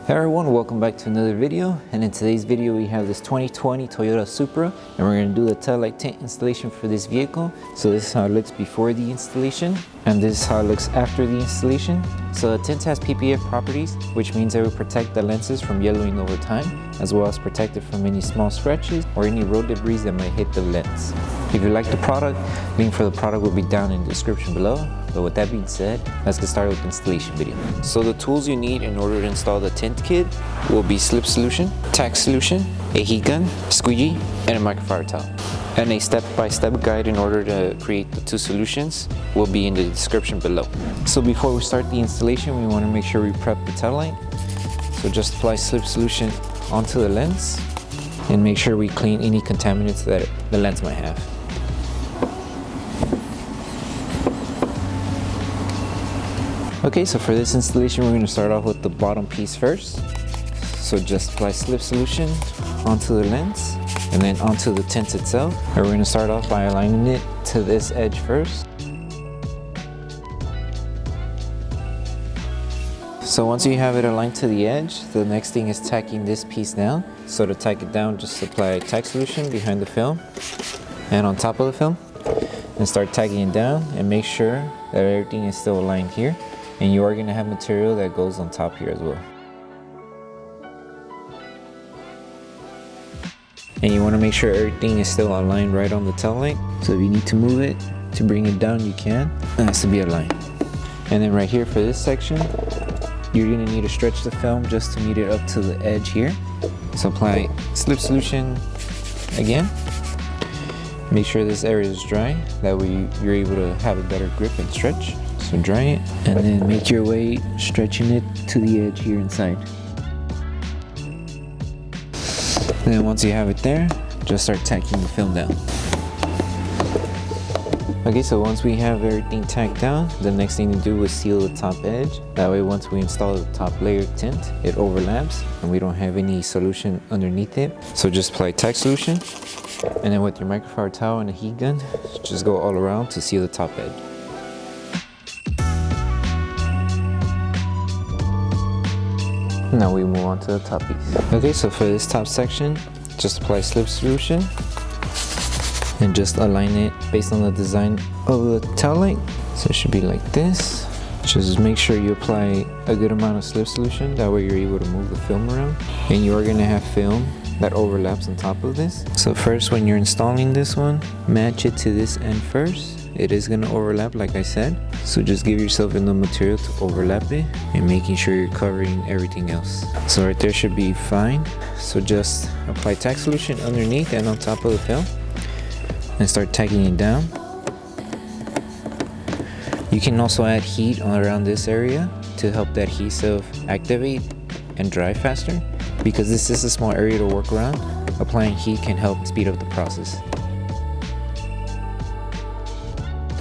Hey everyone, welcome back to another video, and in today's video we have this 2020 Toyota Supra, and we're going to do the Taillight Tint installation for this vehicle. So this is how it looks before the installation, and this is how it looks after the installation. So the tint has PPF properties, which means it will protect the lenses from yellowing over time, as well as protect it from any small scratches or any road debris that might hit the lens. If you like the product, link for the product will be down in the description below. But with that being said, let's get started with the installation video. So the tools you need in order to install the tint kit will be Slip Solution, Tack Solution, a heat gun, squeegee, and a microfiber towel. And a step-by-step guide in order to create the two solutions will be in the description below. So before we start the installation, we want to make sure we prep the tail light. So just apply Slip Solution onto the lens and make sure we clean any contaminants that the lens might have. Okay, so for this installation, we're going to start off with the bottom piece first. So just apply Slip Solution onto the lens and then onto the tint itself. And we're going to start off by aligning it to this edge first. So once you have it aligned to the edge, the next thing is tacking this piece down. So to tack it down, just apply Tack Solution behind the film and on top of the film, and start tacking it down and make sure that everything is still aligned here. And you are going to have material that goes on top here as well. And you want to make sure everything is still aligned right on the tail light. So if you need to move it to bring it down, you can. It has to be aligned. And then right here for this section, you're going to need to stretch the film just to meet it up to the edge here. So apply Slip Solution again. Make sure this area is dry. That way you're able to have a better grip and stretch. So dry it, and then make your way stretching it to the edge here inside. And then once you have it there, just start tacking the film down. Okay, so once we have everything tacked down, the next thing to do is seal the top edge. That way once we install the top layer of tint, it overlaps and we don't have any solution underneath it. So just apply Tack Solution, and then with your microfiber towel and a heat gun, just go all around to seal the top edge. Now we move on to the top piece. Okay, so for this top section, just apply Slip Solution and just align it based on the design of the tail light. So it should be like this. Just make sure you apply a good amount of Slip Solution, that way you're able to move the film around. And you are going to have film that overlaps on top of this. So first, when you're installing this one, match it to this end first. It is going to overlap like I said, so just give yourself enough material to overlap it and making sure you're covering everything else. So right there should be fine. So just apply Tack Solution underneath and on top of the film and start tacking it down. You can also add heat around this area to help the adhesive activate and dry faster. Because this is a small area to work around, applying heat can help speed up the process.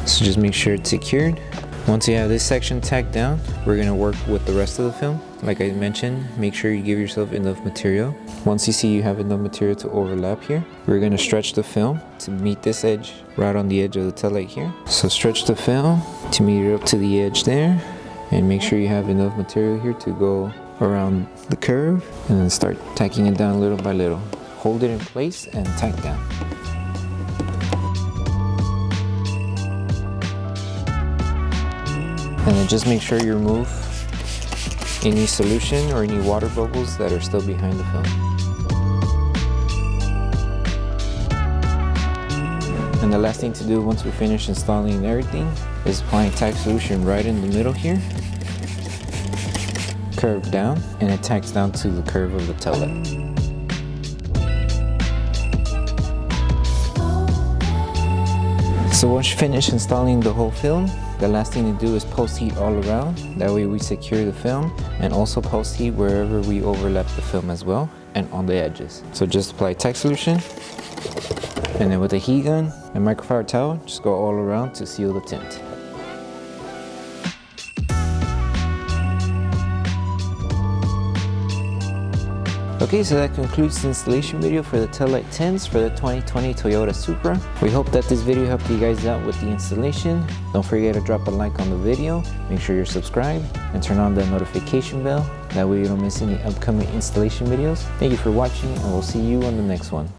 So just make sure it's secured. Once you have this section tacked down, we're going to work with the rest of the film. Like I mentioned, make sure you give yourself enough material. Once you see you have enough material to overlap here, we're going to stretch the film to meet this edge right on the edge of the tail light here. So stretch the film to meet it up to the edge there, and make sure you have enough material here to go around the curve, and then start tacking it down little by little. Hold it in place and tack down. And then just make sure you remove any solution or any water bubbles that are still behind the film. And the last thing to do once we finish installing everything is applying Tack Solution right in the middle here. Curve down, and it tacks down to the curve of the tail light. So once you finish installing the whole film, the last thing to do is post heat all around. That way we secure the film, and also post heat wherever we overlap the film as well and on the edges. So just apply Tack Solution, and then with a heat gun and microfiber towel, just go all around to seal the tint. Okay, so that concludes the installation video for the Taillight Tints for the 2020 Toyota Supra. We hope that this video helped you guys out with the installation. Don't forget to drop a like on the video, make sure you're subscribed, and turn on the notification bell. That way you don't miss any upcoming installation videos. Thank you for watching, and we'll see you on the next one.